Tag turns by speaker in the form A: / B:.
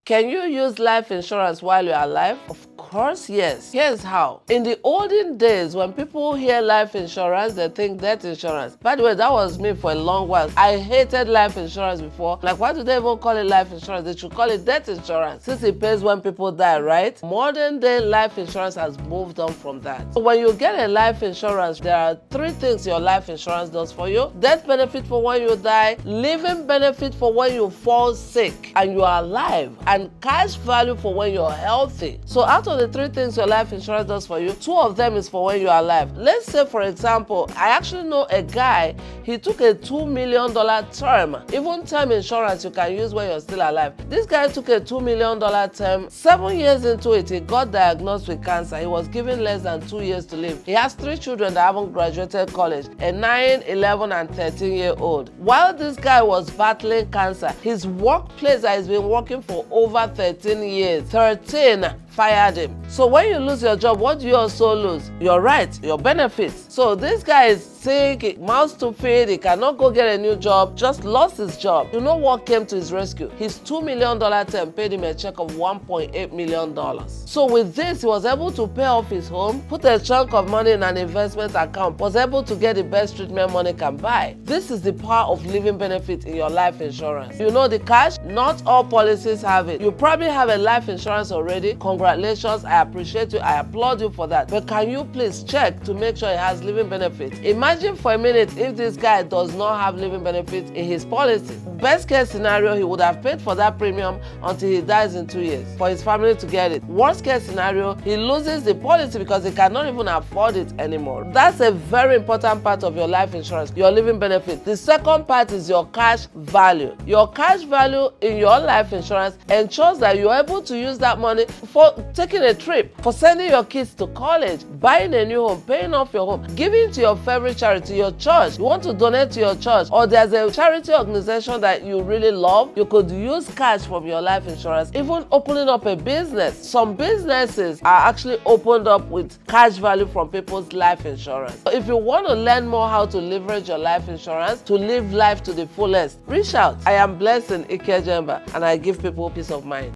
A: Can you use life insurance while you're alive? Of course, yes. Here's how. In the olden days, when people hear life insurance, they think death insurance. By the way, that was me for a long while. I hated life insurance before. Like, why do they even call it life insurance? They should call it death insurance, since it pays when people die, right? Modern day life insurance has moved on from that. So when you get a life insurance, there are 3 things your life insurance does for you. Death benefit for when you die, living benefit for when you fall sick and you are alive, and cash value for when you're healthy. So out of the 3 things your life insurance does for you, 2 of them is for when you're alive. Let's say, for example, I actually know a guy, he took a $2 million term. Even term insurance you can use when you're still alive. This guy took a $2 million term. 7 years into it, he got diagnosed with cancer. He was given less than 2 years to live. He has 3 children that haven't graduated college, a 9, 11, and 13-year-old. While this guy was battling cancer, his workplace that he's been working for over 13 years, 13 fired him. So when you lose your job, what do you also lose? Your rights, your benefits. So this guy is sick, mouth to feed, he cannot go get a new job, just lost his job. You know what came to his rescue? His $2 million term paid him a check of $1.8 million. So with this, he was able to pay off his home, put a chunk of money in an investment account, was able to get the best treatment money can buy. This is the power of living benefit in your life insurance. You know the cash? Not all policies have it. You probably have a life insurance already. Congratulations, I appreciate you, I applaud you for that. But can you please check to make sure it has living benefits? Imagine for a minute if this guy does not have living benefits in his policy. Best case scenario, he would have paid for that premium until he dies in 2 years for his family to get it. Worst case scenario, he loses the policy because he cannot even afford it anymore. That's a very important part of your life insurance, your living benefit. The second part is your cash value. Your cash value in your life insurance ensures that you're able to use that money for taking a trip, for sending your kids to college, buying a new home, paying off your home, giving to your favorite charity, your church. You want to donate to your church, or there's a charity organization that you really love, you could use cash from your life insurance. Even opening up a business. Some businesses are actually opened up with cash value from people's life insurance. So if you want to learn more how to leverage your life insurance to live life to the fullest, reach out. I am blessed in Ikejemba, and I give people peace of mind.